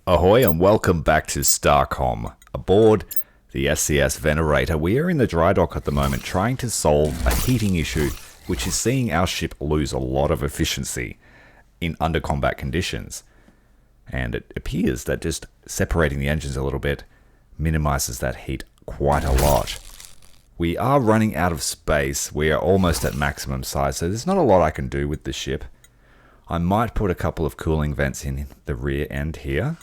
Ahoy and welcome back to Starcom. Aboard the SCS Venerator, we are in the dry dock at the moment trying to solve a heating issue which is seeing our ship lose a lot of efficiency in under combat conditions. And it appears that just separating the engines a little bit minimizes that heat quite a lot. We are running out of space. We are almost at maximum size, so there's not a lot I can do with the ship. I might put a couple of cooling vents in the rear end here,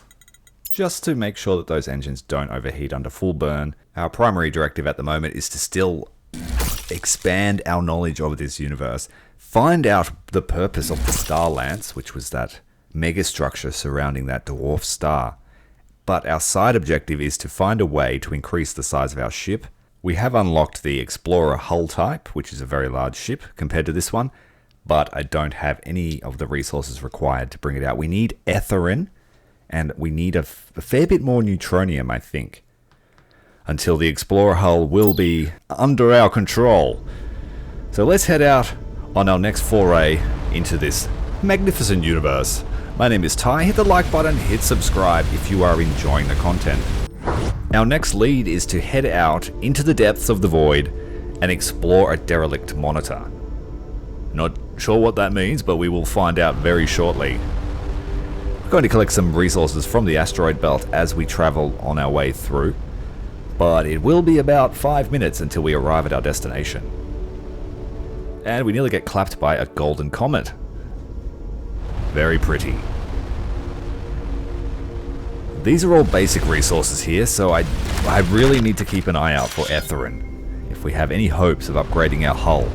just to make sure that those engines don't overheat under full burn. Our primary directive at the moment is to still expand our knowledge of this universe, find out the purpose of the Star Lance, which was that megastructure surrounding that dwarf star. But our side objective is to find a way to increase the size of our ship. We have unlocked the Explorer hull type, which is a very large ship compared to this one, but I don't have any of the resources required to bring it out. We need etheren, and we need a fair bit more neutronium, I think, until the Explorer hull will be under our control. So let's head out on our next foray into this magnificent universe. My name is Ty. Hit the like button, hit subscribe if you are enjoying the content. Our next lead is to head out into the depths of the void and explore a derelict monitor. Not sure what that means, but we will find out very shortly. We're going to collect some resources from the asteroid belt as we travel on our way through, but it will be about 5 minutes until we arrive at our destination. And we nearly get clapped by a golden comet. Very pretty. These are all basic resources here, so I really need to keep an eye out for etheren if we have any hopes of upgrading our hull.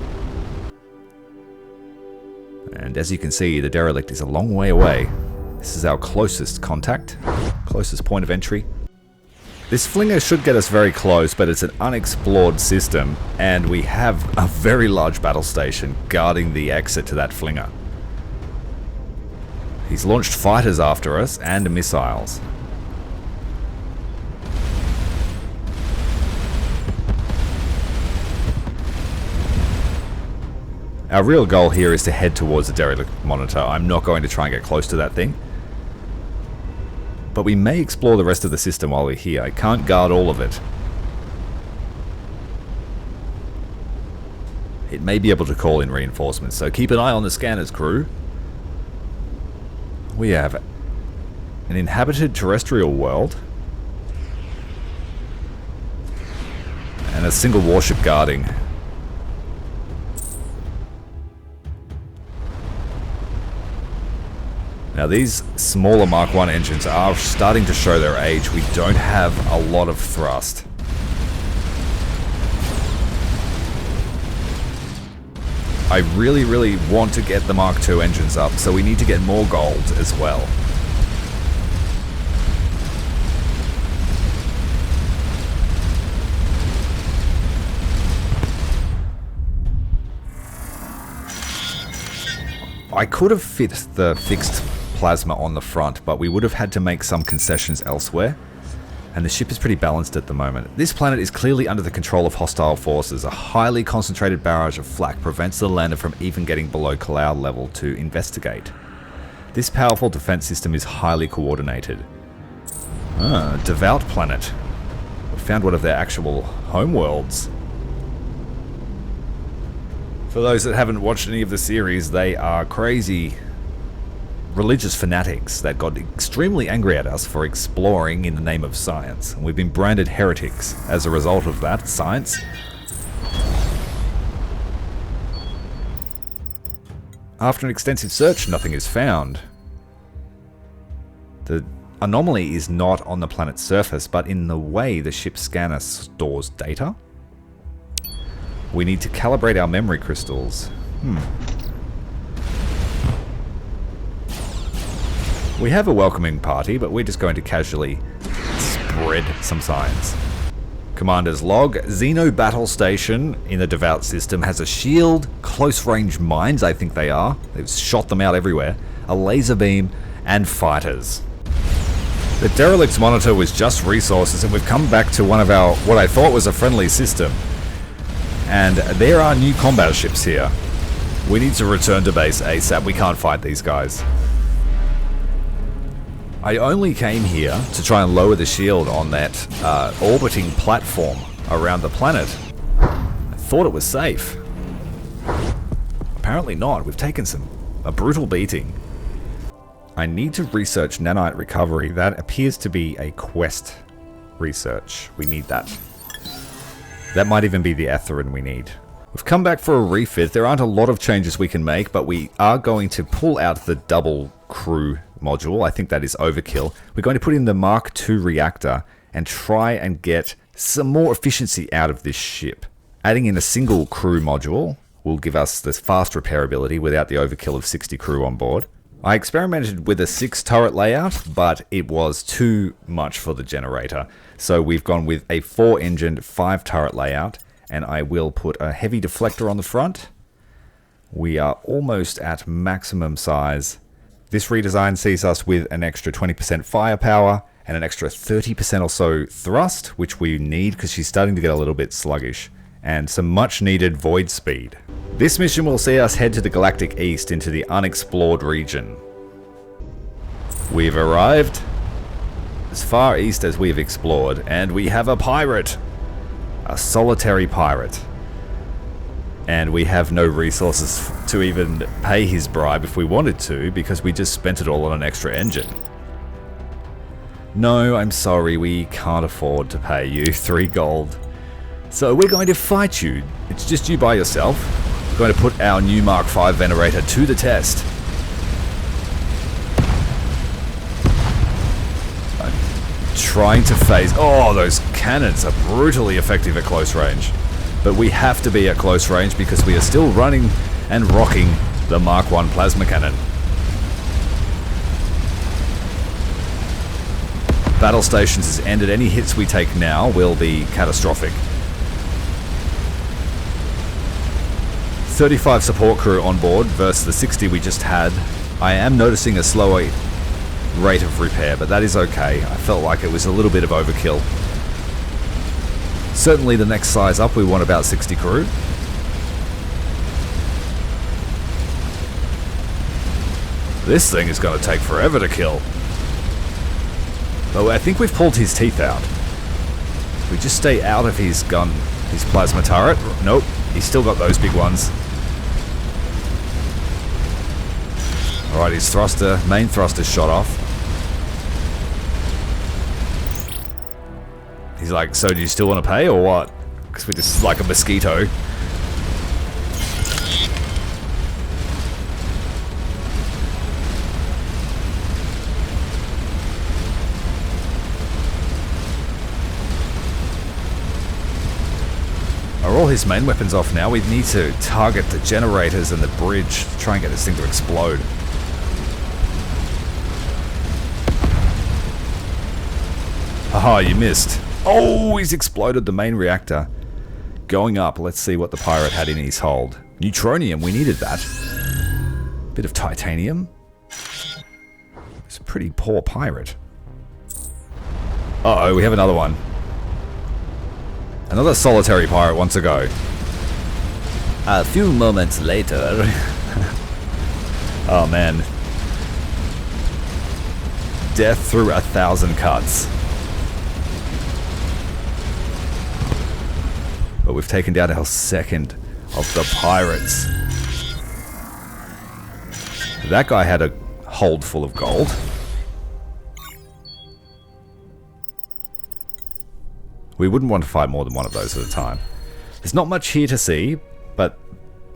And as you can see, the derelict is a long way away. This is our closest contact, closest point of entry. This flinger should get us very close, but it's an unexplored system, and we have a very large battle station guarding the exit to that flinger. He's launched fighters after us and missiles. Our real goal here is to head towards the derelict monitor. I'm not going to try and get close to that thing, but we may explore the rest of the system while we're here. I can't guard all of it. It may be able to call in reinforcements, so keep an eye on the scanners, crew. We have an inhabited terrestrial world and a single warship guarding. Now these smaller Mark 1 engines are starting to show their age. We don't have a lot of thrust. I really want to get the Mark 2 engines up, so we need to get more gold as well. I could have fit the fixed plasma on the front, but we would have had to make some concessions elsewhere, and the ship is pretty balanced at the moment. This planet is clearly under the control of hostile forces. A highly concentrated barrage of flak prevents the lander from even getting below cloud level to investigate. This powerful defense system is highly coordinated. Devout planet. We found one of their actual homeworlds. For those that haven't watched any of the series, they are crazy religious fanatics that got extremely angry at us for exploring in the name of science. And we've been branded heretics as a result of that science. After an extensive search, nothing is found. The anomaly is not on the planet's surface, but in the way the ship's scanner stores data. We need to calibrate our memory crystals. We have a welcoming party, but we're just going to casually spread some signs. Commander's log. Xeno battle station in the Devout system has a shield, close-range mines, I think they are. They've shot them out everywhere. A laser beam, and fighters. The derelict's monitor was just resources, and we've come back to one of our, what I thought was a friendly system. And there are new combat ships here. We need to return to base ASAP. We can't fight these guys. I only came here to try and lower the shield on that orbiting platform around the planet. I thought it was safe. Apparently not. We've taken a brutal beating. I need to research nanite recovery. That appears to be a quest research. We need that. That might even be the Etherin we need. We've come back for a refit. There aren't a lot of changes we can make, but we are going to pull out the double crew module. I think that is overkill. We're going to put in the Mark II reactor and try and get some more efficiency out of this ship. Adding in a single crew module will give us this fast repairability without the overkill of 60 crew on board. I experimented with a 6 turret layout, but it was too much for the generator. So we've gone with a 4-engined 5 turret layout, and I will put a heavy deflector on the front. We are almost at maximum size. This redesign sees us with an extra 20% firepower and an extra 30% or so thrust, which we need because she's starting to get a little bit sluggish, and some much needed void speed. This mission will see us head to the Galactic East into the unexplored region. We've arrived as far east as we've explored, and we have a pirate. A solitary pirate. And we have no resources to even pay his bribe if we wanted to, because we just spent it all on an extra engine. No, I'm sorry, we can't afford to pay you 3 gold. So we're going to fight you. It's just you by yourself. We're going to put our new Mark V Venerator to the test. I'm trying to phase... Oh, those cannons are brutally effective at close range. But we have to be at close range because we are still running and rocking the Mark I plasma cannon. Battle stations has ended. Any hits we take now will be catastrophic. 35 support crew on board versus the 60 we just had. I am noticing a slower rate of repair, but that is okay. I felt like it was a little bit of overkill. Certainly the next size up we want about 60 crew. This thing is going to take forever to kill. But I think we've pulled his teeth out. We just stay out of his gun, his plasma turret. Nope, he's still got those big ones. Alright, his thruster, main thruster shot off. He's like, so do you still want to pay or what? Because we're just like a mosquito. Are all his main weapons off now? We need to target the generators and the bridge to try and get this thing to explode. Haha, you missed. Oh, he's exploded the main reactor. Going up, let's see what the pirate had in his hold. Neutronium, we needed that. Bit of titanium. It's a pretty poor pirate. Uh-oh, we have another one. Another solitary pirate wants to go. A few moments later. Oh man. Death through 1,000 cuts. But we've taken down our second of the pirates. That guy had a hold full of gold. We wouldn't want to fight more than one of those at a time. There's not much here to see, but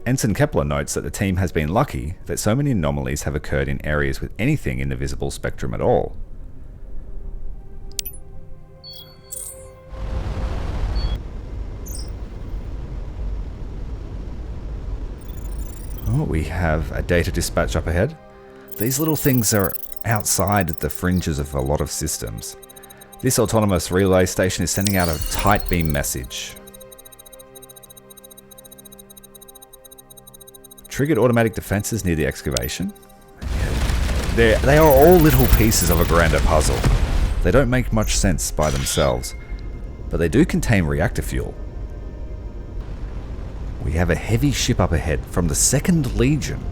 Ensign Kepler notes that the team has been lucky that so many anomalies have occurred in areas with anything in the visible spectrum at all. Oh, we have a data dispatch up ahead. These little things are outside the fringes of a lot of systems. This autonomous relay station is sending out a tight beam message. Triggered automatic defenses near the excavation. They are all little pieces of a grander puzzle. They don't make much sense by themselves, but they do contain reactor fuel. We have a heavy ship up ahead from the 2nd Legion.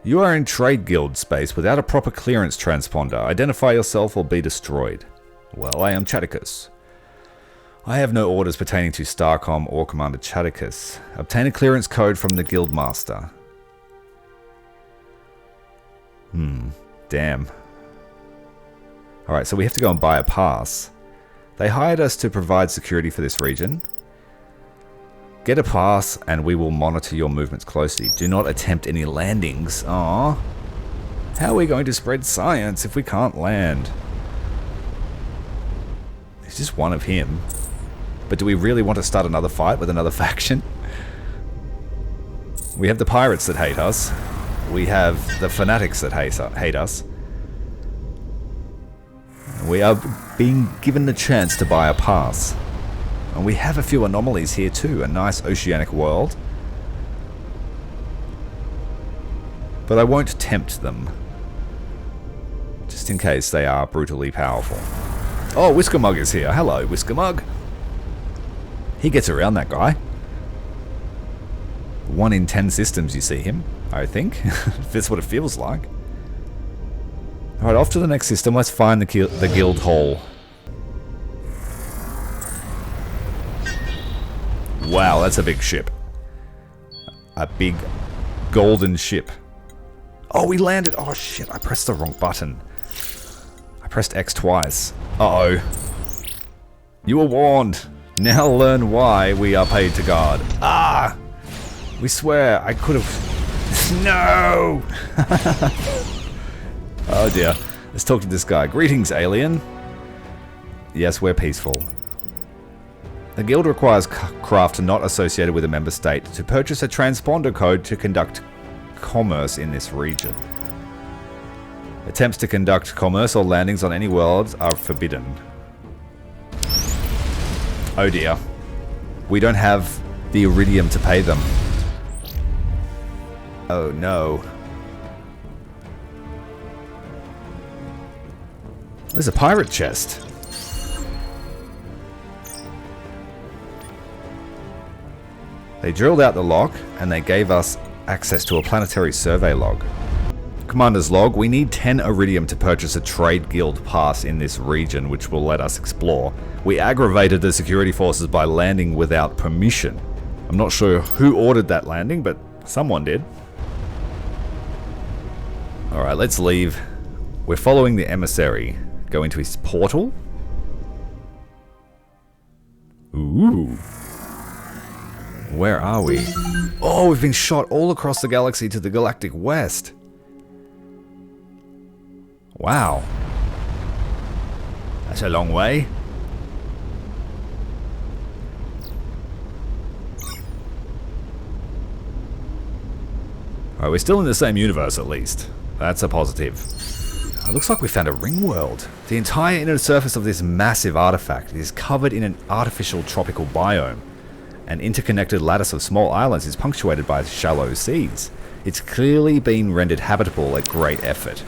You are in Trade Guild space without a proper clearance transponder. Identify yourself or be destroyed. Well, I am Chaticus. I have no orders pertaining to Starcom or Commander Chaticus. Obtain a clearance code from the Guildmaster. Damn. Alright, so we have to go and buy a pass. They hired us to provide security for this region. Get a pass and we will monitor your movements closely. Do not attempt any landings. Aww. How are we going to spread science if we can't land? It's just one of him. But do we really want to start another fight with another faction? We have the pirates that hate us. We have the fanatics that hate us. We are being given the chance to buy a pass. And we have a few anomalies here too. A nice oceanic world. But I won't tempt them. Just in case they are brutally powerful. Oh, Whisker Mug is here. Hello, Whisker Mug. He gets around, that guy. 1 in 10 systems you see him, I think. That's what it feels like. Alright, off to the next system. Let's find the guild hall. Wow, that's a big ship. A big golden ship. Oh, we landed. Oh shit, I pressed the wrong button. I pressed X twice. Uh-oh. You were warned. Now learn why we are paid to guard. Ah! We swear I could have... No! Oh dear. Let's talk to this guy. Greetings, alien. Yes, we're peaceful. The guild requires craft not associated with a member state to purchase a transponder code to conduct commerce in this region. Attempts to conduct commerce or landings on any worlds are forbidden. Oh dear. We don't have the iridium to pay them. Oh no. There's a pirate chest. They drilled out the lock and they gave us access to a planetary survey log. Commander's log, we need 10 iridium to purchase a trade guild pass in this region, which will let us explore. We aggravated the security forces by landing without permission. I'm not sure who ordered that landing, but someone did. Alright, let's leave. We're following the emissary. Go into his portal. Ooh. Where are we? Oh, we've been shot all across the galaxy to the galactic west. Wow. That's a long way. Alright, we're still in the same universe at least. That's a positive. It looks like we found a ring world. The entire inner surface of this massive artifact is covered in an artificial tropical biome. An interconnected lattice of small islands is punctuated by shallow seas. It's clearly been rendered habitable at great effort.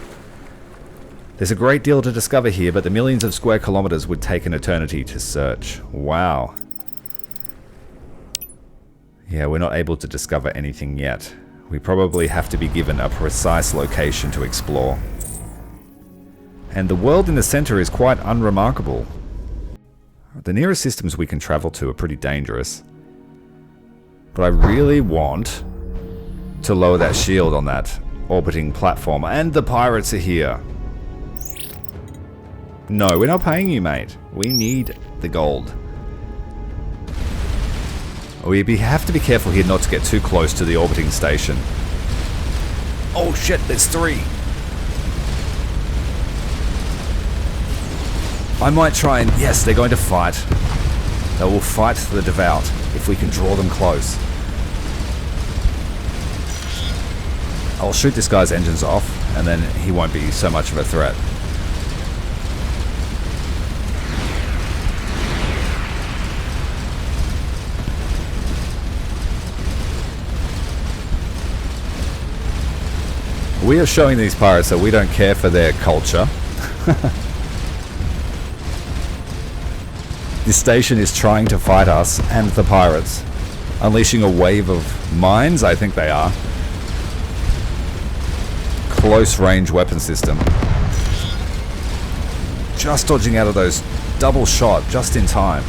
There's a great deal to discover here, but the millions of square kilometers would take an eternity to search. Wow. Yeah, we're not able to discover anything yet. We probably have to be given a precise location to explore. And the world in the center is quite unremarkable. The nearest systems we can travel to are pretty dangerous. But I really want to lower that shield on that orbiting platform. And the pirates are here. No, we're not paying you, mate. We need the gold. We have to be careful here not to get too close to the orbiting station. Oh shit, there's 3. I might try and... Yes, they're going to fight. They will fight the devout if we can draw them close. I'll shoot this guy's engines off, and then he won't be so much of a threat. We are showing these pirates that we don't care for their culture. This station is trying to fight us and the pirates. Unleashing a wave of mines, I think they are. close range weapon system. Just dodging out of those double shot just in time.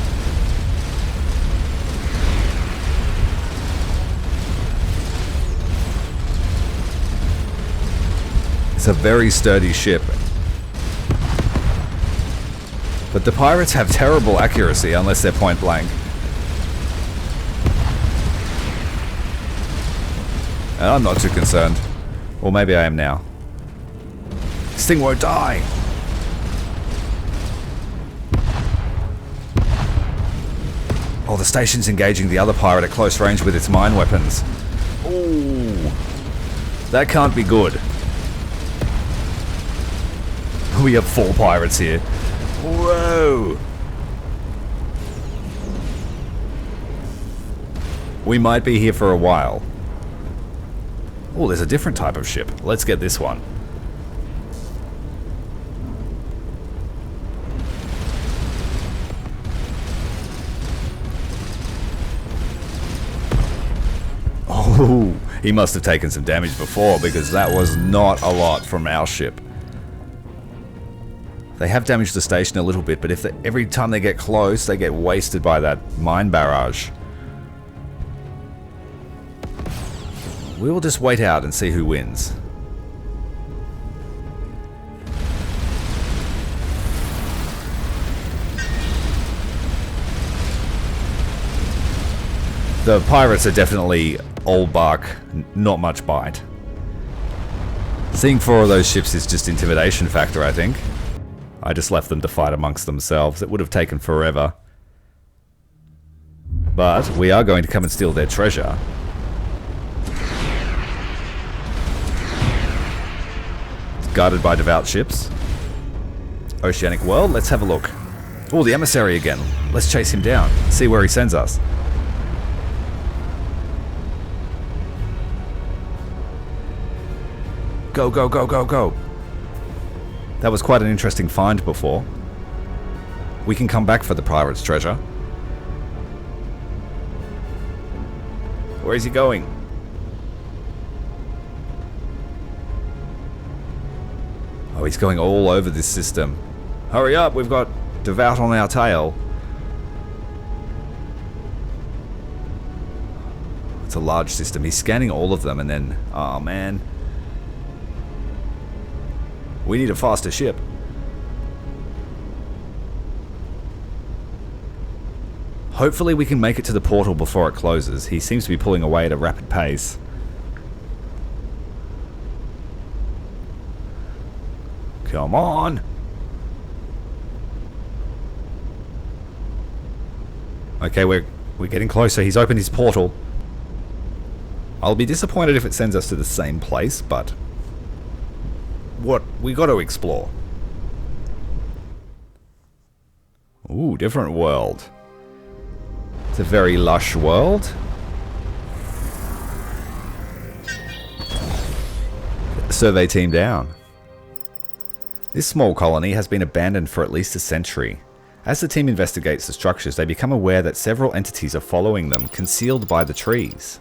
It's a very sturdy ship. But the pirates have terrible accuracy unless they're point blank. And I'm not too concerned. Or maybe I am now. This thing won't die! Oh, the station's engaging the other pirate at close range with its mine weapons. Ooh. That can't be good. We have 4 pirates here. Whoa! We might be here for a while. Oh, there's a different type of ship. Let's get this one. Oh, he must have taken some damage before because that was not a lot from our ship. They have damaged the station a little bit, but every time they get close, they get wasted by that mine barrage. We will just wait out and see who wins. The pirates are definitely all bark, not much bite. Seeing 4 of those ships is just intimidation factor, I think. I just left them to fight amongst themselves. It would have taken forever. But we are going to come and steal their treasure. It's guarded by devout ships. Oceanic world, let's have a look. Oh, the emissary again. Let's chase him down. See where he sends us. Go, go, go, go, go. That was quite an interesting find before. We can come back for the pirate's treasure. Where is he going? Oh, he's going all over this system. Hurry up, we've got devout on our tail. It's a large system. He's scanning all of them and then... oh, man. We need a faster ship. Hopefully we can make it to the portal before it closes. He seems to be pulling away at a rapid pace. Come on! Okay, we're getting closer. He's opened his portal. I'll be disappointed if it sends us to the same place, but... what we got to explore. Ooh, different world. It's a very lush world. Survey team down. This small colony has been abandoned for at least a century. As the team investigates the structures, they become aware that several entities are following them, concealed by the trees.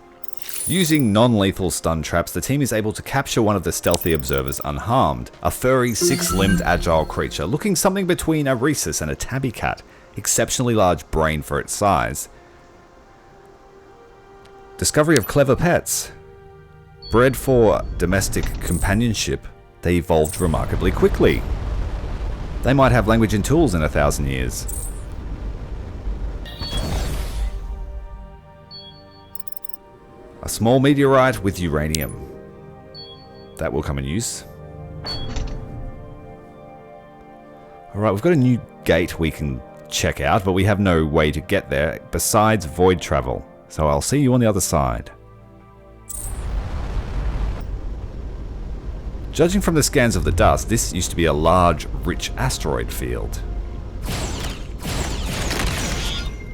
Using non-lethal stun traps, the team is able to capture one of the stealthy observers unharmed. A furry, 6-limbed agile creature, looking something between a rhesus and a tabby cat. Exceptionally large brain for its size. Discovery of clever pets. Bred for domestic companionship, they evolved remarkably quickly. They might have language and tools in 1,000 years. A small meteorite with uranium. That will come in use. Alright, we've got a new gate we can check out, but we have no way to get there besides void travel. So I'll see you on the other side. Judging from the scans of the dust, this used to be a large, rich asteroid field.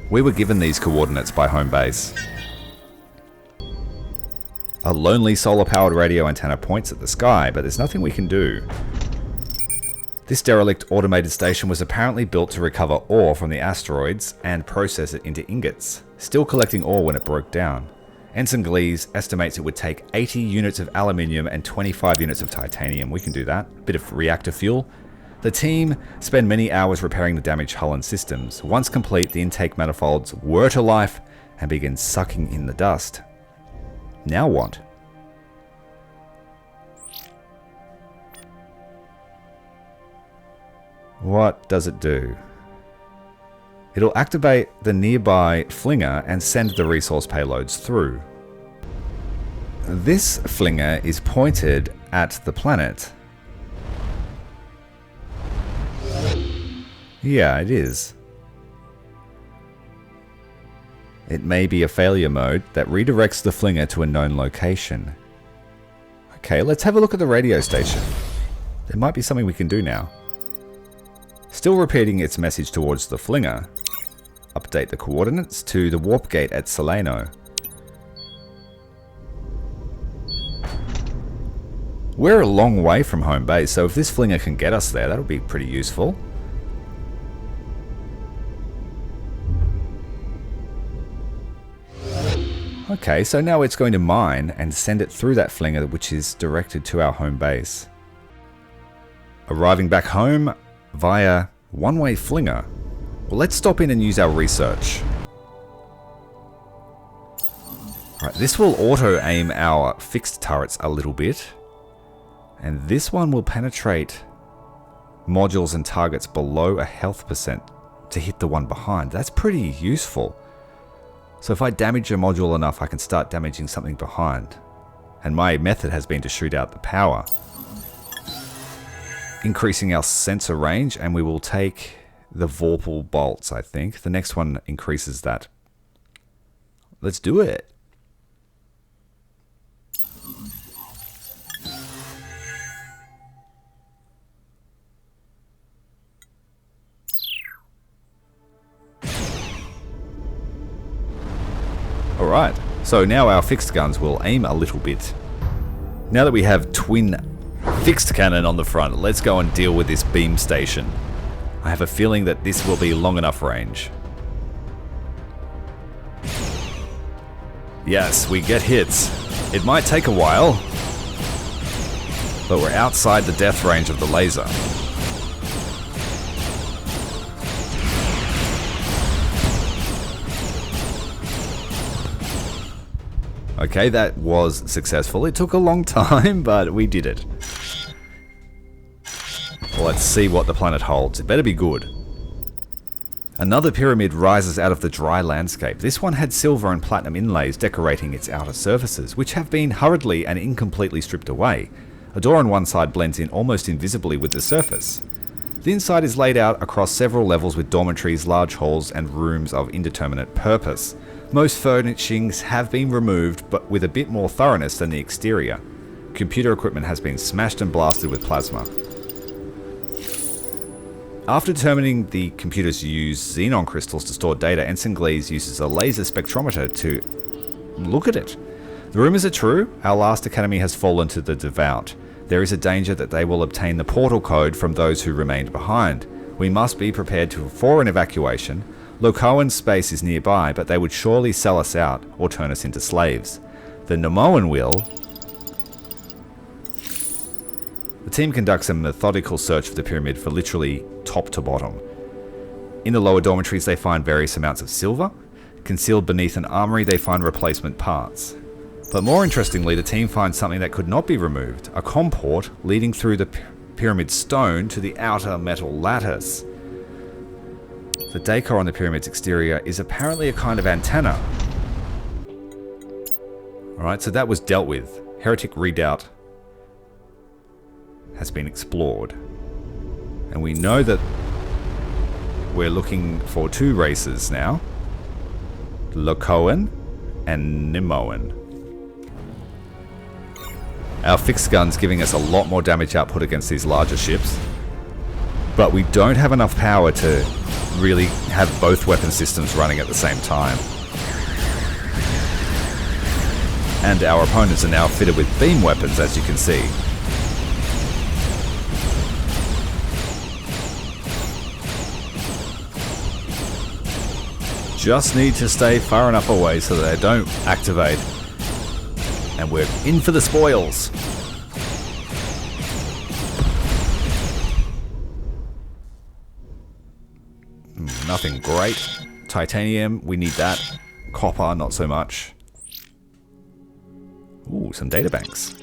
We were given these coordinates by home base. A lonely solar-powered radio antenna points at the sky, but there's nothing we can do. This derelict automated station was apparently built to recover ore from the asteroids and process it into ingots, still collecting ore when it broke down. Ensign Glees estimates it would take 80 units of aluminium and 25 units of titanium. We can do that. Bit of reactor fuel. The team spend many hours repairing the damaged hull and systems. Once complete, the intake manifolds whir to life and begin sucking in the dust. Now what? What does it do? It'll activate the nearby flinger and send the resource payloads through. This flinger is pointed at the planet. Yeah, it is. It may be a failure mode that redirects the flinger to a known location. Okay, let's have a look at the radio station. There might be something we can do now. Still repeating its message towards the flinger. Update the coordinates to the warp gate at Solano. We're a long way from home base, so if this flinger can get us there, that'll be pretty useful. Okay, so now it's going to mine and send it through that flinger, which is directed to our home base. Arriving back home via one-way flinger. Well, let's stop in and use our research. Alright, this will auto-aim our fixed turrets a little bit. And this one will penetrate modules and targets below a health percent to hit the one behind. That's pretty useful. So if I damage a module enough, I can start damaging something behind. And my method has been to shoot out the power. Increasing our sensor range, and we will take the Vorpal bolts, I think. The next one increases that. Let's do it. Alright, so now our fixed guns will aim a little bit. Now that we have twin fixed cannon on the front, let's go and deal with this beam station. I have a feeling that this will be long enough range. Yes, we get hits. It might take a while, but we're outside the death range of the laser. Okay, that was successful. It took a long time, but we did it. Well, let's see what the planet holds. It better be good. Another pyramid rises out of the dry landscape. This one had silver and platinum inlays decorating its outer surfaces, which have been hurriedly and incompletely stripped away. A door on one side blends in almost invisibly with the surface. The inside is laid out across several levels with dormitories, large halls, and rooms of indeterminate purpose. Most furnishings have been removed, but with a bit more thoroughness than the exterior. Computer equipment has been smashed and blasted with plasma. After determining the computers use xenon crystals to store data, Ensign Glees uses a laser spectrometer to look at it. The rumors are true. Our last academy has fallen to the devout. There is a danger that they will obtain the portal code from those who remained behind. We must be prepared for an evacuation. Locoan space is nearby, but they would surely sell us out or turn us into slaves. The Nemoan will. The team conducts a methodical search for the pyramid for literally top to bottom. In the lower dormitories they find various amounts of silver. Concealed beneath an armory they find replacement parts. But more interestingly, the team finds something that could not be removed. A com port leading through the pyramid stone to the outer metal lattice. The decor on the pyramid's exterior is apparently a kind of antenna. Alright, so that was dealt with. Heretic Redoubt has been explored. And we know that we're looking for two races now. Locoan and Nemoan. Our fixed gun's giving us a lot more damage output against these larger ships. But we don't have enough power to really have both weapon systems running at the same time. And our opponents are now fitted with beam weapons, as you can see. Just need to stay far enough away so that they don't activate And we're in for the spoils. Nothing great. Titanium, we need that. Copper, not so much. Ooh, some databanks.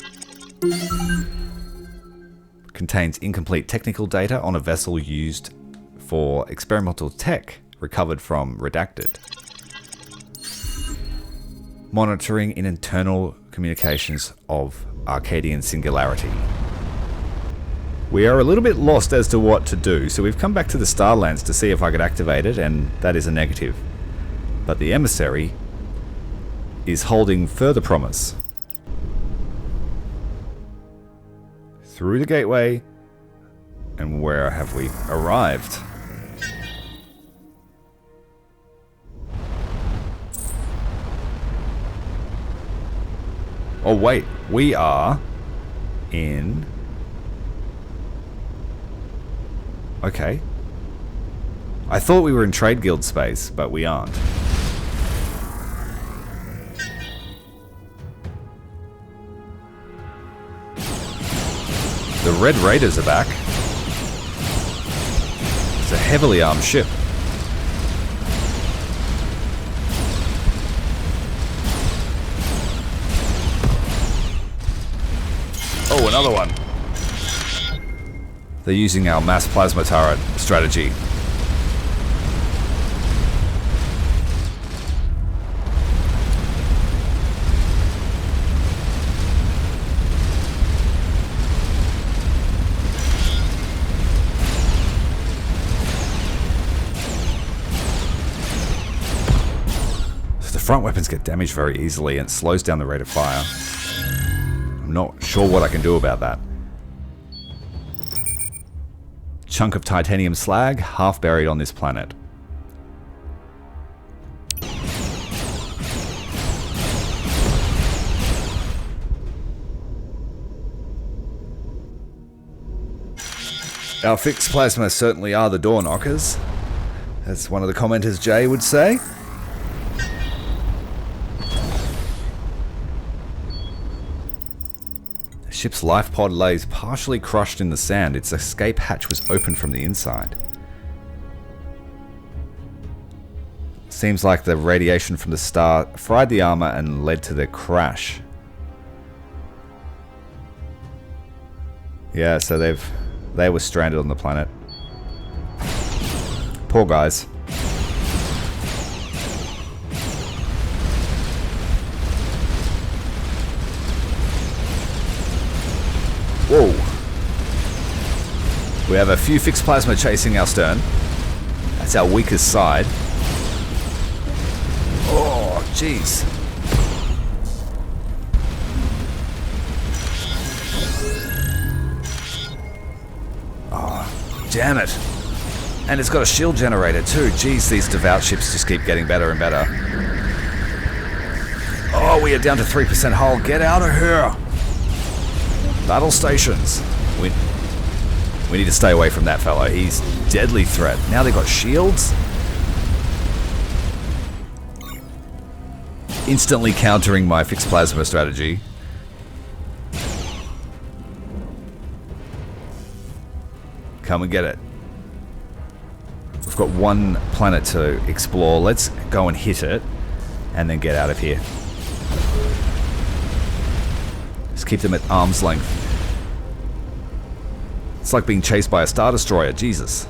Contains incomplete technical data on a vessel used for experimental tech, recovered from Redacted. Monitoring in internal communications of Arcadian Singularity. We are a little bit lost as to what to do, so we've come back to the Starlands to see if I could activate it, and that is a negative. But the emissary is holding further promise. Through the gateway, and where have we arrived? Oh wait, we are in... Okay. I thought we were in Trade Guild space, but we aren't. The Red Raiders are back. It's a heavily armed ship. Oh, another one. They're using our mass plasma turret strategy. So the front weapons get damaged very easily and it slows down the rate of fire. I'm not sure what I can do about that. Chunk of titanium slag, half buried on this planet. Our fixed plasma certainly are the door knockers, as one of the commenters, Jay, would say. The ship's life pod lays partially crushed in the sand. Its escape hatch was open from the inside. Seems like the radiation from the star fried the armor and led to the crash. Yeah, so they were stranded on the planet. Poor guys. Whoa. We have a few fixed plasma chasing our stern. That's our weakest side. Oh, jeez. Oh, damn it. And it's got a shield generator too. Jeez, these devout ships just keep getting better and better. Oh, we are down to 3% hull. Get out of here. Battle stations. We need to stay away from that fellow. He's deadly threat. Now they've got shields. Instantly countering my fixed plasma strategy. Come and get it. We've got one planet to explore. Let's go and hit it and then get out of here. Just keep them at arm's length. It's like being chased by a Star Destroyer. Jesus.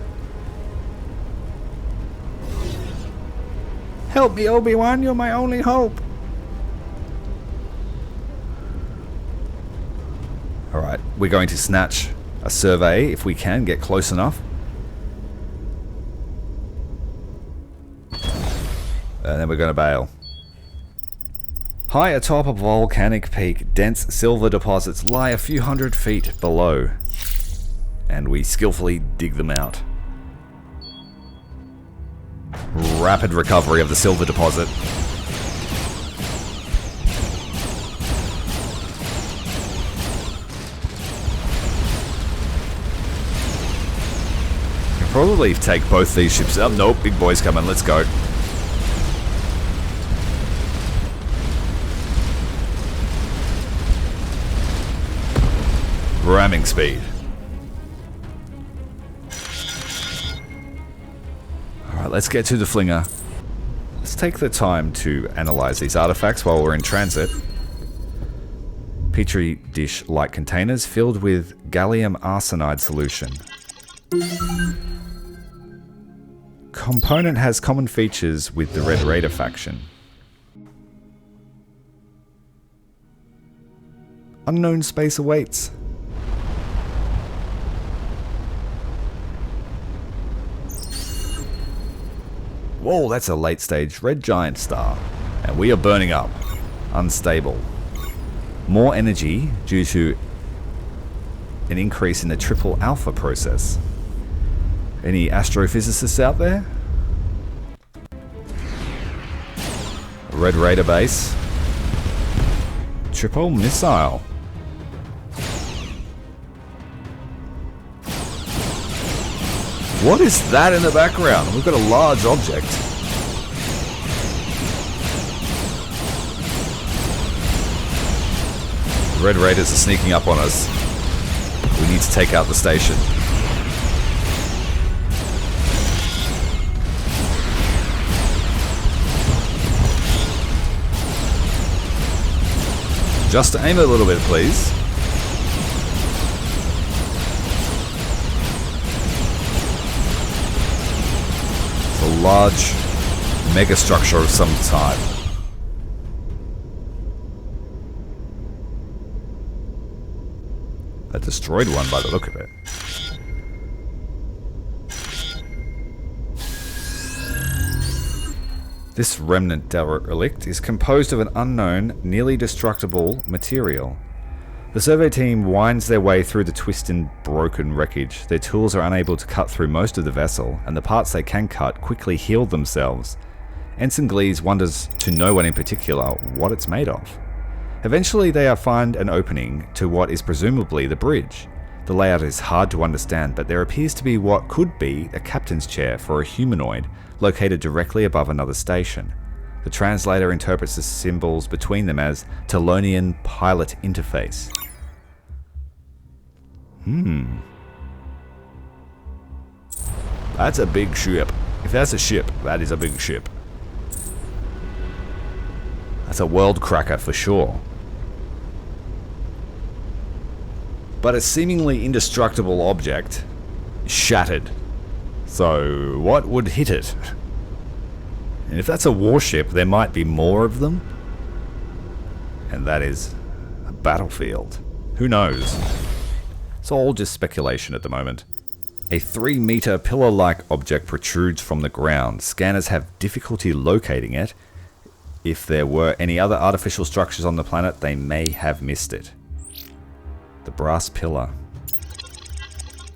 Help me, Obi-Wan. You're my only hope. Alright, we're going to snatch a survey if we can get close enough. And then we're going to bail. High atop a volcanic peak, dense silver deposits lie a few hundred feet below. And we skillfully dig them out. Rapid recovery of the silver deposit. Can probably take both these ships up. Nope, big boy's coming. Let's go. Ramming speed. Alright, let's get to the flinger. Let's take the time to analyze these artifacts while we're in transit. Petri dish-like containers filled with gallium arsenide solution. Component has common features with the Red Raider faction. Unknown space awaits. Whoa, that's a late stage red giant star. And we are burning up. Unstable. More energy due to an increase in the triple alpha process. Any astrophysicists out there? Red Raider base. Triple missile. What is that in the background? We've got a large object. Red Raiders are sneaking up on us. We need to take out the station. Just aim a little bit, please. It's a large megastructure of some type. A destroyed one by the look of it. This remnant derelict is composed of an unknown, nearly destructible material. The survey team winds their way through the twisted, broken wreckage. Their tools are unable to cut through most of the vessel, and the parts they can cut quickly heal themselves. Ensign Glees wonders, to no one in particular, what it's made of. Eventually they find an opening to what is presumably the bridge. The layout is hard to understand, but there appears to be what could be a captain's chair for a humanoid, located directly above another station. The translator interprets the symbols between them as Telonian Pilot Interface. That's a big ship. If that's a ship, that is a big ship. That's a world cracker for sure. But a seemingly indestructible object is shattered. So what would hit it? And if that's a warship, there might be more of them. And that is a battlefield. Who knows? It's all just speculation at the moment. A 3-meter pillar-like object protrudes from the ground. Scanners have difficulty locating it. If there were any other artificial structures on the planet, they may have missed it. The brass pillar.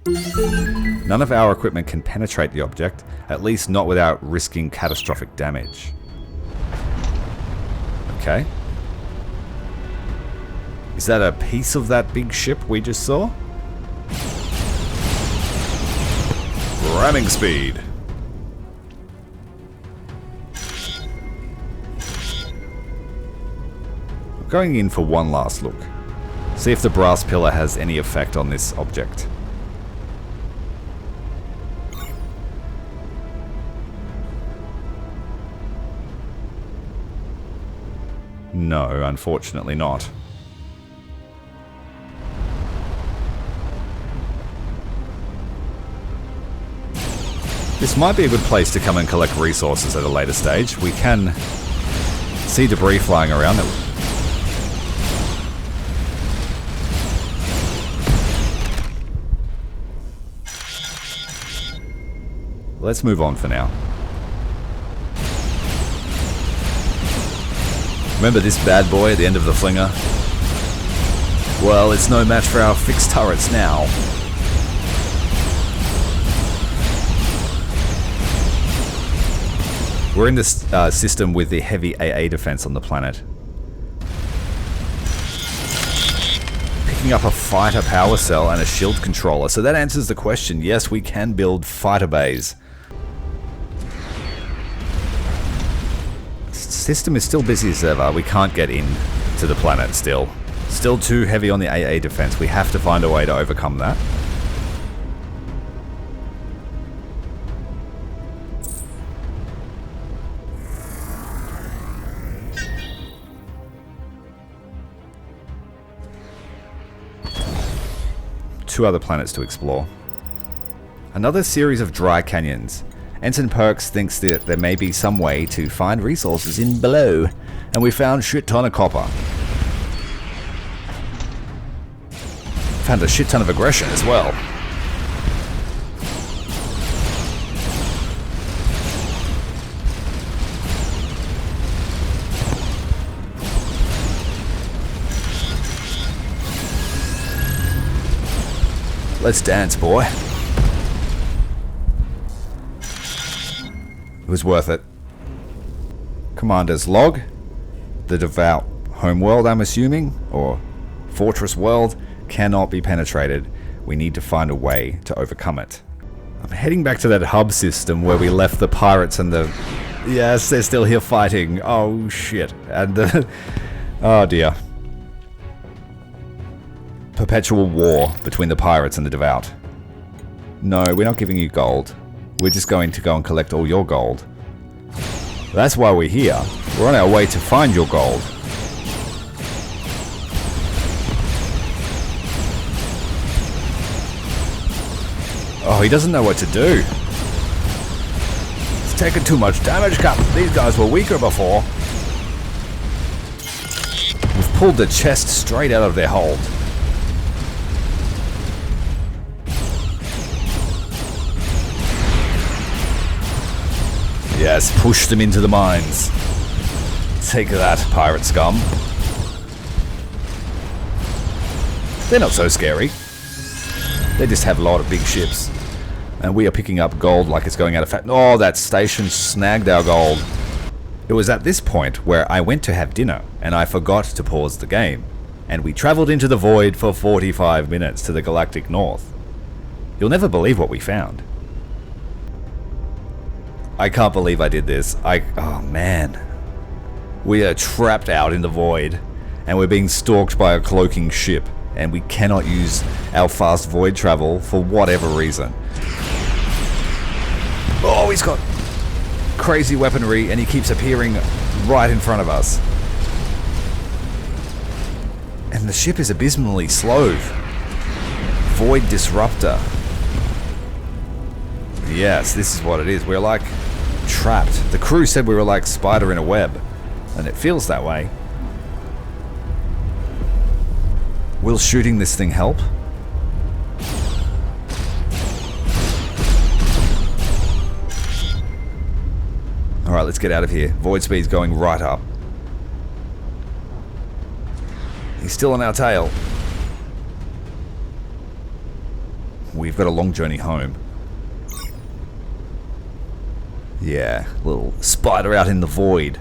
None of our equipment can penetrate the object, at least not without risking catastrophic damage. Okay. Is that a piece of that big ship we just saw? Ramming speed. I'm going in for one last look. See if the brass pillar has any effect on this object. No, unfortunately not. This might be a good place to come and collect resources at a later stage. We can see debris flying around. Let's move on for now. Remember this bad boy at the end of the flinger? Well, it's no match for our fixed turrets now. We're in this system with the heavy AA defense on the planet. Picking up a fighter power cell and a shield controller. So that answers the question. Yes, we can build fighter bays. System is still busy as ever. We can't get in to the planet still. Still too heavy on the AA defense. We have to find a way to overcome that. Two other planets to explore. Another series of dry canyons. Ensign Perks thinks that there may be some way to find resources in below, and we found shit ton of copper. Found a shit ton of aggression as well. Let's dance, boy. It was worth it. Commander's log. The devout homeworld, I'm assuming, or fortress world, cannot be penetrated. We need to find a way to overcome it. I'm heading back to that hub system where we left the pirates and the... Yes, they're still here fighting. Oh, shit. And the... Oh, dear. Perpetual war between the pirates and the devout. No, we're not giving you gold. We're just going to go and collect all your gold. That's why we're here. We're on our way to find your gold. Oh, he doesn't know what to do. It's taken too much damage, Captain. These guys were weaker before. We've pulled the chest straight out of their hold. Yes, push them into the mines. Take that, pirate scum. They're not so scary. They just have a lot of big ships. And we are picking up gold like it's going out of fat. Oh, that station snagged our gold. It was at this point where I went to have dinner and I forgot to pause the game. And we traveled into the void for 45 minutes to the galactic north. You'll never believe what we found. I can't believe I did this. Oh man. We are trapped out in the void and we're being stalked by a cloaking ship and we cannot use our fast void travel for whatever reason. Oh, he's got crazy weaponry and he keeps appearing right in front of us. And the ship is abysmally slow. Void disruptor. Yes, this is what it is. We're like trapped. The crew said we were like spider in a web, and it feels that way. Will shooting this thing help? Alright, let's get out of here. Void speed's going right up. He's still on our tail. We've got a long journey home. Yeah, little spider out in the void.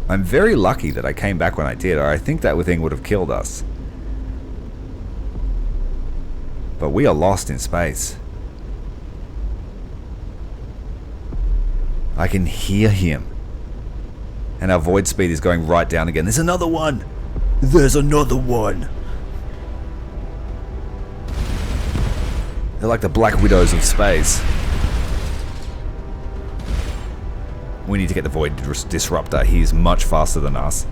I'm very lucky that I came back when I did, or I think that thing would have killed us. But we are lost in space. I can hear him. And our void speed is going right down again. There's another one! There's another one! They're like the Black Widows of space. We need to get the Void Disruptor. He's much faster than us.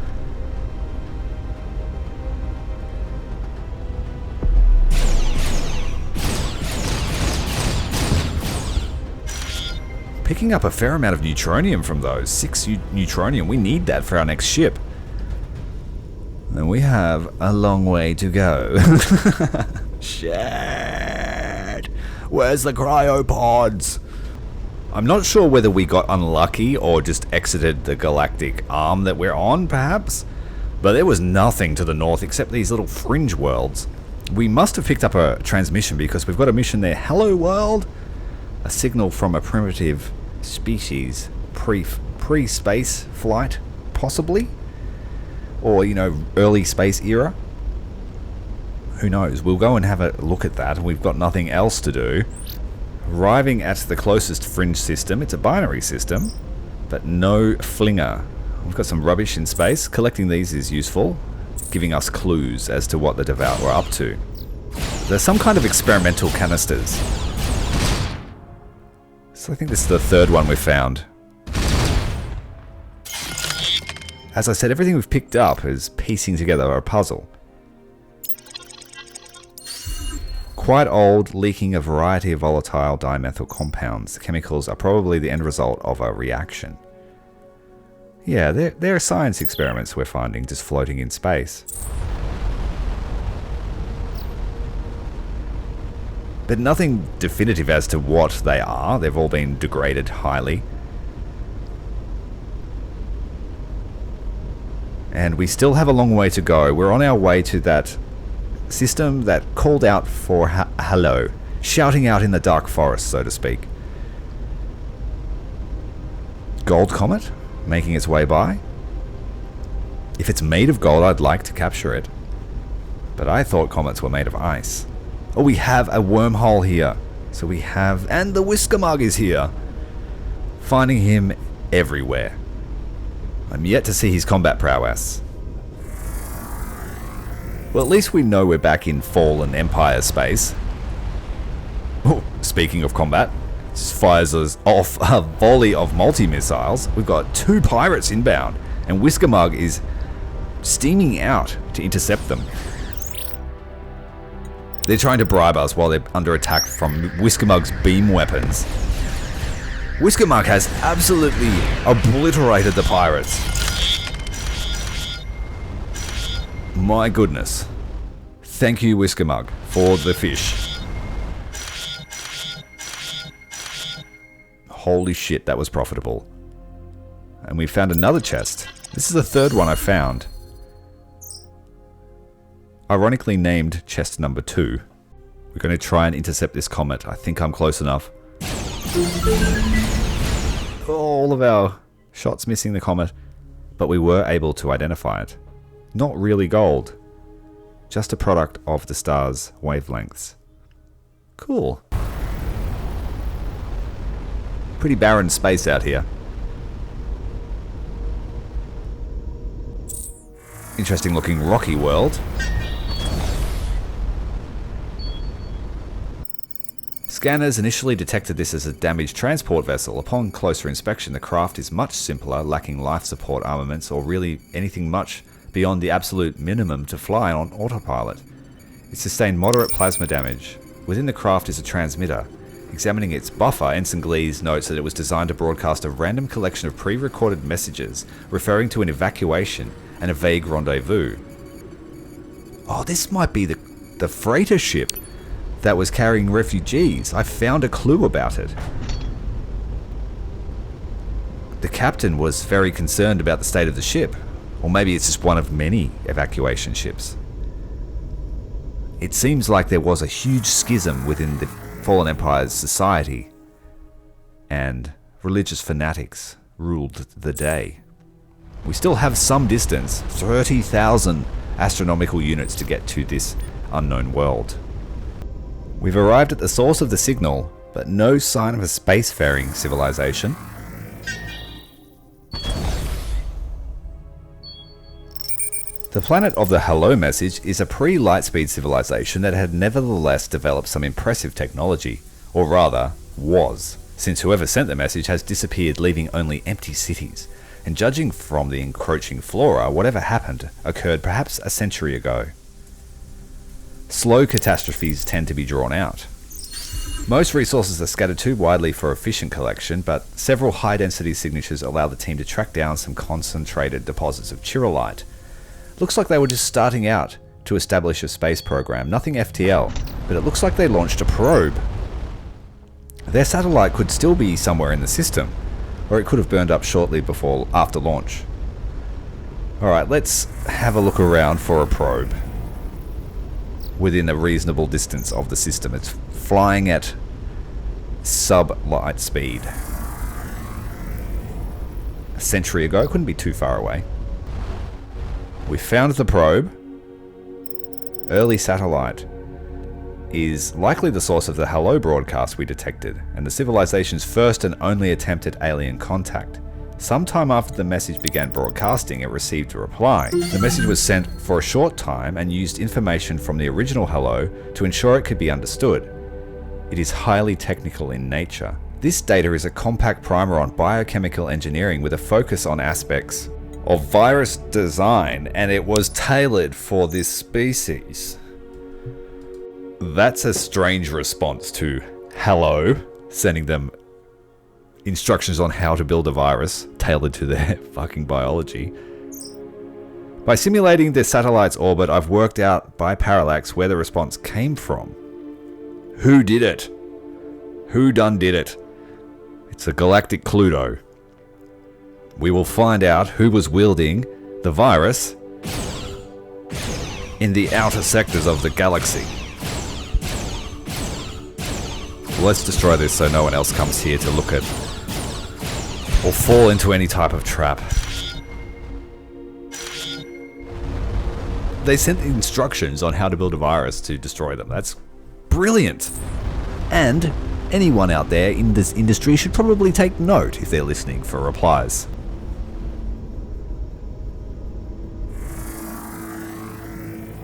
Picking up a fair amount of neutronium from those. 6 neutronium. We need that for our next ship. And we have a long way to go. Shit. Where's the cryopods? I'm not sure whether we got unlucky or just exited the galactic arm that we're on, perhaps. But there was nothing to the north except these little fringe worlds. We must have picked up a transmission because we've got a mission there. Hello, world. A signal from a primitive species. Pre-space flight, possibly? Or, you know, early space era? Who knows? We'll go and have a look at that. We've got nothing else to do. Arriving at the closest fringe system. It's a binary system, but no flinger. We've got some rubbish in space. Collecting these is useful, giving us clues as to what the Devout were up to. There's some kind of experimental canisters. So I think this is the third one we've found. As I said, everything we've picked up is piecing together a puzzle. Quite old, leaking a variety of volatile dimethyl compounds. The chemicals are probably the end result of a reaction. Yeah, there are science experiments we're finding just floating in space. But nothing definitive as to what they are. They've all been degraded highly. And we still have a long way to go. We're on our way to that system that called out for hello. Shouting out in the dark forest, so to speak. Gold comet? Making its way by? If it's made of gold, I'd like to capture it. But I thought comets were made of ice. Oh, we have a wormhole here. So we have... And the Whisker Mug is here. Finding him everywhere. I'm yet to see his combat prowess. Well, at least we know we're back in Fallen Empire space. Oh, speaking of combat, just fires us off a volley of multi-missiles. We've got 2 pirates inbound, and Whisker Mug is steaming out to intercept them. They're trying to bribe us while they're under attack from Whisker Mug's beam weapons. Whisker Mug has absolutely obliterated the pirates. My goodness. Thank you, Whisker Mug, for the fish. Holy shit, that was profitable. And we found another chest. This is the third one I found. Ironically named chest number 2. We're going to try and intercept this comet. I think I'm close enough. All of our shots missing the comet, but we were able to identify it. Not really gold, just a product of the star's wavelengths. Cool. Pretty barren space out here. Interesting looking rocky world. Scanners initially detected this as a damaged transport vessel. Upon closer inspection, the craft is much simpler, lacking life support armaments or really anything much beyond the absolute minimum to fly on autopilot. It sustained moderate plasma damage. Within the craft is a transmitter. Examining its buffer, Ensign Glees notes that it was designed to broadcast a random collection of pre-recorded messages referring to an evacuation and a vague rendezvous. Oh, this might be the freighter ship that was carrying refugees. I found a clue about it. The captain was very concerned about the state of the ship. Or maybe it's just one of many evacuation ships. It seems like there was a huge schism within the Fallen Empire's society, and religious fanatics ruled the day. We still have some distance, 30,000 astronomical units to get to this unknown world. We've arrived at the source of the signal, but no sign of a spacefaring civilization. The planet of the hello message is a pre-Lightspeed civilization that had nevertheless developed some impressive technology, or rather, was, since whoever sent the message has disappeared, leaving only empty cities. And judging from the encroaching flora, whatever happened occurred perhaps a century ago. Slow catastrophes tend to be drawn out. Most resources are scattered too widely for efficient collection, but several high-density signatures allow the team to track down some concentrated deposits of chirolite. Looks like they were just starting out to establish a space program, nothing FTL, but it looks like they launched a probe. Their satellite could still be somewhere in the system, or it could have burned up shortly after launch. Alright, let's have a look around for a probe within a reasonable distance of the system. It's flying at sub-light speed. A century ago, couldn't be too far away. We found the probe. Early satellite is likely the source of the hello broadcast we detected, and the civilization's first and only attempt at alien contact. Sometime after the message began broadcasting, it received a reply. The message was sent for a short time and used information from the original hello to ensure it could be understood. It is highly technical in nature. This data is a compact primer on biochemical engineering with a focus on aspects of virus design, and it was tailored for this species. That's a strange response to hello, sending them instructions on how to build a virus tailored to their fucking biology. By simulating the satellite's orbit, I've worked out by parallax where the response came from. Who did it? Who done did it? It's a galactic Cluedo. We will find out who was wielding the virus in the outer sectors of the galaxy. Let's destroy this so no one else comes here to look at or fall into any type of trap. They sent instructions on how to build a virus to destroy them. That's brilliant. And anyone out there in this industry should probably take note if they're listening for replies.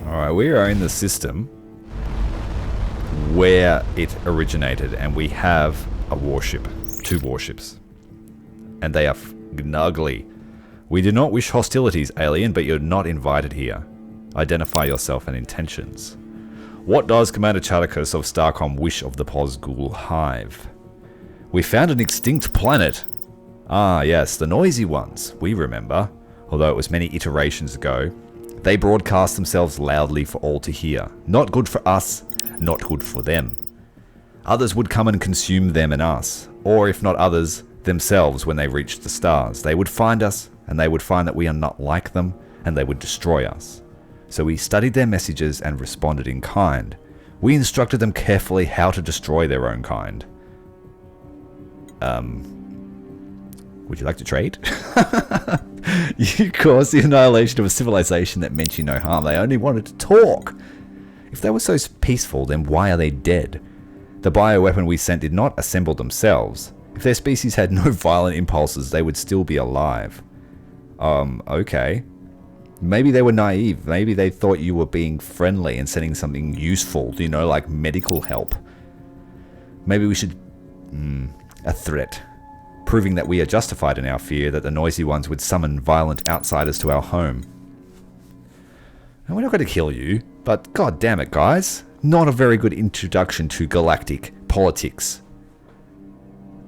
Alright, we are in the system where it originated, and we have a warship. 2 warships. And they are ugly. We do not wish hostilities, alien, but you're not invited here. Identify yourself and intentions. What does Cmdr Tyrael of Starcom wish of the Pozgul Hive? We found an extinct planet. Ah, yes, the noisy ones, we remember. Although it was many iterations ago. They broadcast themselves loudly for all to hear. Not good for us, not good for them. Others would come and consume them and us. Or if not others, themselves when they reached the stars. They would find us, and they would find that we are not like them, and they would destroy us. So we studied their messages and responded in kind. We instructed them carefully how to destroy their own kind. Would you like to trade? You caused the annihilation of a civilization that meant you no harm. They only wanted to talk. If they were so peaceful, then why are they dead? The bioweapon we sent did not assemble themselves. If their species had no violent impulses, they would still be alive. Okay. Maybe they were naive. Maybe they thought you were being friendly and sending something useful, you know, like medical help. Maybe we should... a threat. Proving that we are justified in our fear that the noisy ones would summon violent outsiders to our home. And we're not going to kill you, but god damn it, guys. Not a very good introduction to galactic politics.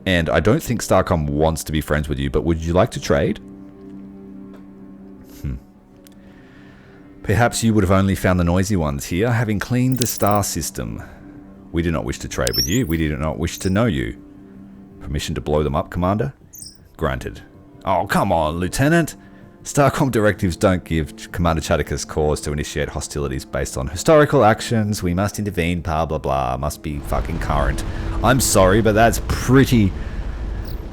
And I don't think Starcom wants to be friends with you, but would you like to trade? Perhaps you would have only found the noisy ones here, having cleaned the star system. We do not wish to trade with you. We do not wish to know you. Permission to blow them up, Commander? Granted. Oh, come on, Lieutenant. Starcom directives don't give Cmdr Tyrael cause to initiate hostilities based on historical actions. We must intervene, blah blah blah. Must be fucking current. I'm sorry, but that's pretty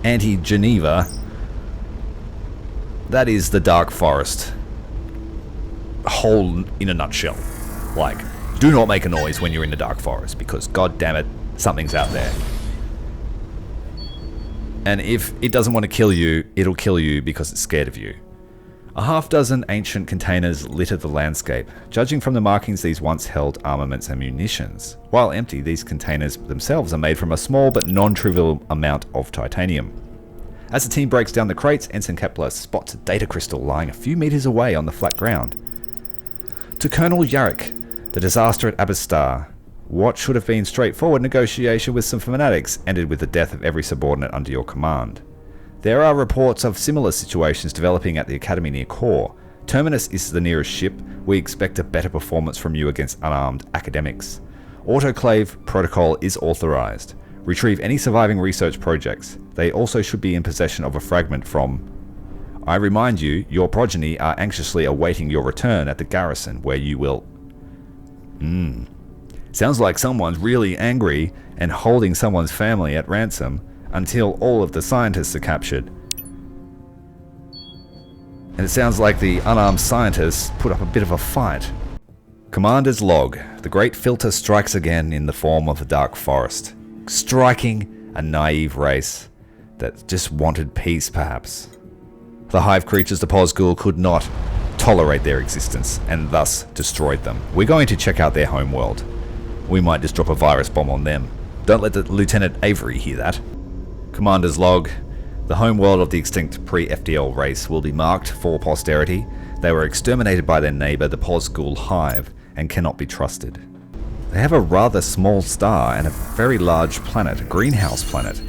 anti-Geneva. That is the Dark Forest. Whole in a nutshell. Like, do not make a noise when you're in the Dark Forest, because god damn it, something's out there. And if it doesn't want to kill you, it'll kill you because it's scared of you. A half-dozen ancient containers litter the landscape. Judging from the markings, these once held armaments and munitions. While empty, these containers themselves are made from a small but non-trivial amount of titanium. As the team breaks down the crates, Ensign Kepler spots a data crystal lying a few meters away on the flat ground. To Colonel Yarrick, the disaster at Abastar. What should have been straightforward negotiation with some fanatics ended with the death of every subordinate under your command. There are reports of similar situations developing at the Academy near Core. Terminus is the nearest ship. We expect a better performance from you against unarmed academics. Autoclave protocol is authorized. Retrieve any surviving research projects. They also should be in possession of a fragment from... I remind you, your progeny are anxiously awaiting your return at the garrison, where you will... Sounds like someone's really angry and holding someone's family at ransom until all of the scientists are captured. And it sounds like the unarmed scientists put up a bit of a fight. Commander's log. The great filter strikes again in the form of the Dark Forest. Striking a naive race that just wanted peace, perhaps. The hive creatures, the Pozgul, could not tolerate their existence and thus destroyed them. We're going to check out their homeworld. We might just drop a virus bomb on them. Don't let the Lieutenant Avery hear that. Commander's log. The homeworld of the extinct pre-FDL race will be marked for posterity. They were exterminated by their neighbour, the Pozgul hive, and cannot be trusted. They have a rather small star and a very large planet, a greenhouse planet.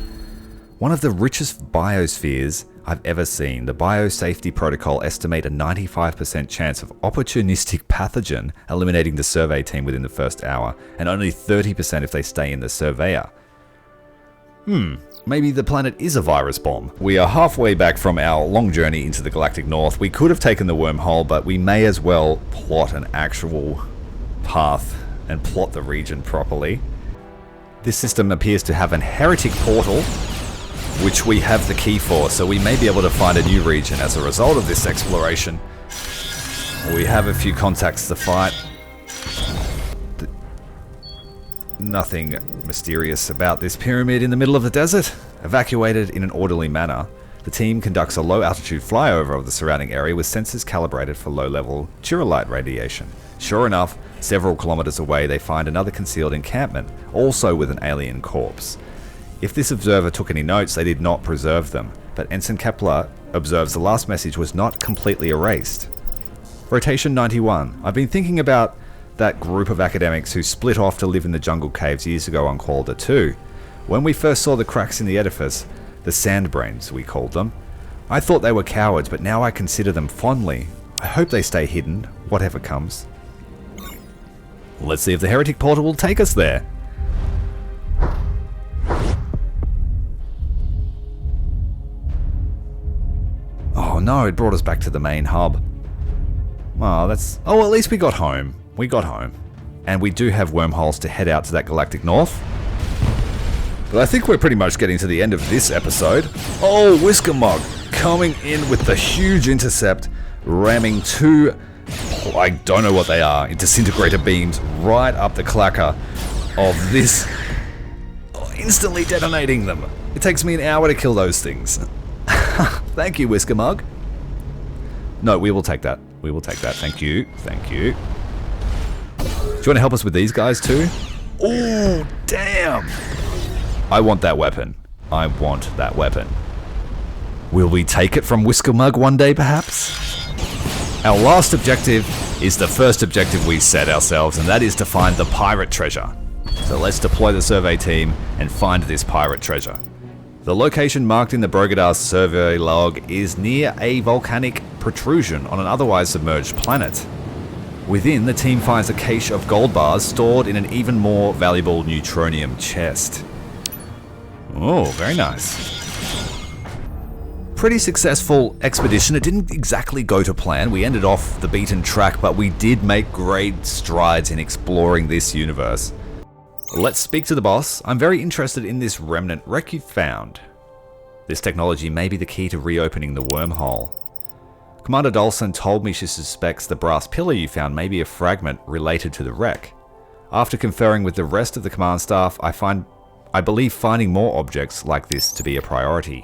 One of the richest biospheres I've ever seen. The biosafety protocol estimate a 95% chance of opportunistic pathogen eliminating the survey team within the first hour, and only 30% if they stay in the surveyor. Maybe the planet is a virus bomb. We are halfway back from our long journey into the galactic north. We could have taken the wormhole, but we may as well plot an actual path and plot the region properly. This system appears to have an heretic portal, which we have the key for, so we may be able to find a new region as a result of this exploration. We have a few contacts to fight. Nothing mysterious about this pyramid in the middle of the desert. Evacuated in an orderly manner, the team conducts a low-altitude flyover of the surrounding area with sensors calibrated for low-level Tyraelite radiation. Sure enough, several kilometers away they find another concealed encampment, also with an alien corpse. If this observer took any notes, they did not preserve them, but Ensign Kepler observes the last message was not completely erased. Rotation 91. I've been thinking about that group of academics who split off to live in the jungle caves years ago on Qualda 2. When we first saw the cracks in the edifice, the sandbrains we called them, I thought they were cowards, but now I consider them fondly. I hope they stay hidden, whatever comes. Let's see if the heretic portal will take us there. Oh no, it brought us back to the main hub. Oh, at least we got home. We got home. And we do have wormholes to head out to that galactic north. But I think we're pretty much getting to the end of this episode. Oh, Whiskermog coming in with the huge intercept, ramming two, I don't know what they are, disintegrator beams right up the clacker of this, instantly detonating them. It takes me an hour to kill those things. Thank you, Whiskermug. No, we will take that. We will take that. Thank you. Thank you. Do you want to help us with these guys too? Oh, damn. I want that weapon. I want that weapon. Will we take it from Whiskermug one day, perhaps? Our last objective is the first objective we set ourselves, and that is to find the pirate treasure. So let's deploy the survey team and find this pirate treasure. The location marked in the Brogadar's survey log is near a volcanic protrusion on an otherwise submerged planet. Within, the team finds a cache of gold bars stored in an even more valuable neutronium chest. Oh, very nice. Pretty successful expedition. It didn't exactly go to plan. We ended off the beaten track, but we did make great strides in exploring this universe. Let's speak to the boss. I'm very interested in this remnant wreck you found. This technology may be the key to reopening the wormhole. Commander Dolson told me she suspects the brass pillar you found may be a fragment related to the wreck. After conferring with the rest of the command staff, I believe finding more objects like this to be a priority.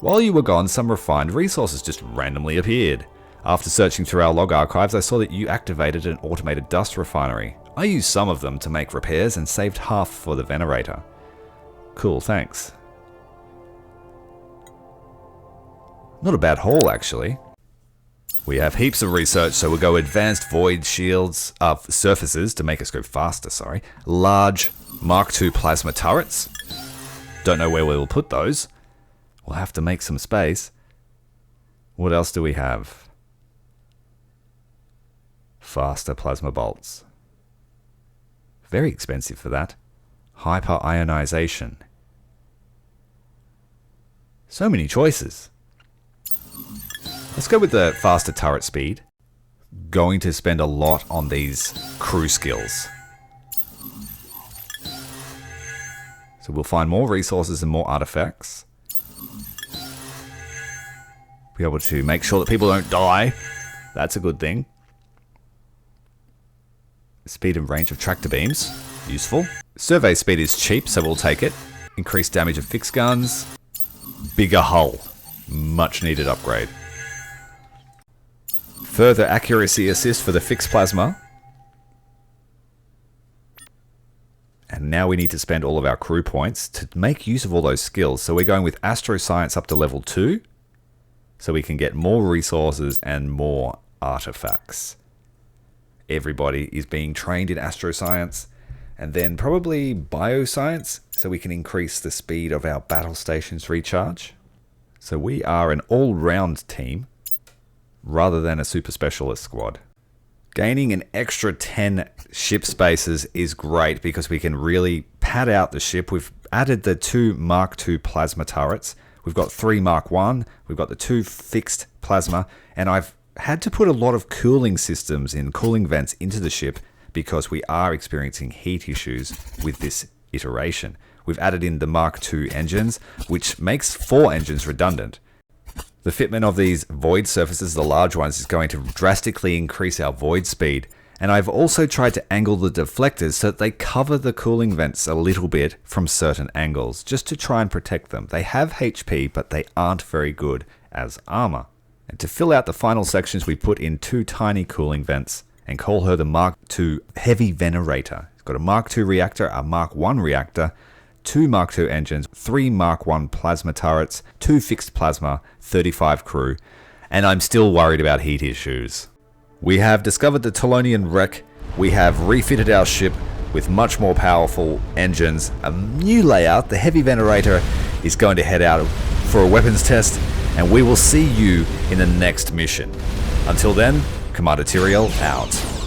While you were gone, some refined resources just randomly appeared. After searching through our log archives, I saw that you activated an automated dust refinery. I used some of them to make repairs and saved half for the Venerator. Cool, thanks. Not a bad haul, actually. We have heaps of research, so we'll go advanced void shields, surfaces to make us go faster, sorry. Large Mark II plasma turrets. Don't know where we'll put those. We'll have to make some space. What else do we have? Faster plasma bolts. Very expensive for that. Hyper-ionization. So many choices. Let's go with the faster turret speed. Going to spend a lot on these crew skills. So we'll find more resources and more artifacts. Be able to make sure that people don't die. That's a good thing. Speed and range of tractor beams. Useful. Survey speed is cheap, so we'll take it. Increased damage of fixed guns. Bigger hull. Much needed upgrade. Further accuracy assist for the fixed plasma. And now we need to spend all of our crew points to make use of all those skills. So we're going with Astroscience up to level 2. So we can get more resources and more artifacts. Everybody is being trained in Astroscience. And then probably Bioscience, so we can increase the speed of our battle stations recharge. So we are an all-round team, rather than a super specialist squad. Gaining an extra 10 ship spaces is great because we can really pad out the ship. We've added the 2 Mark II plasma turrets. We've got 3 Mark I. We've got the 2 fixed plasma. And I've had to put a lot of cooling systems in cooling vents into the ship because we are experiencing heat issues with this iteration. We've added in the Mark II engines, which makes 4 engines redundant. The fitment of these void surfaces, the large ones, is going to drastically increase our void speed. And I've also tried to angle the deflectors so that they cover the cooling vents a little bit from certain angles, just to try and protect them. They have HP, but they aren't very good as armor. And to fill out the final sections, we put in 2 tiny cooling vents and call her the Mark II Heavy Venerator. It's got a Mark II reactor, a Mark I reactor, 2 Mark II engines, 3 Mark I plasma turrets, 2 fixed plasma, 35 crew, and I'm still worried about heat issues. We have discovered the Telonian wreck, we have refitted our ship with much more powerful engines, a new layout. The Heavy Venerator is going to head out for a weapons test, and we will see you in the next mission. Until then, Cmdr Tyrael out.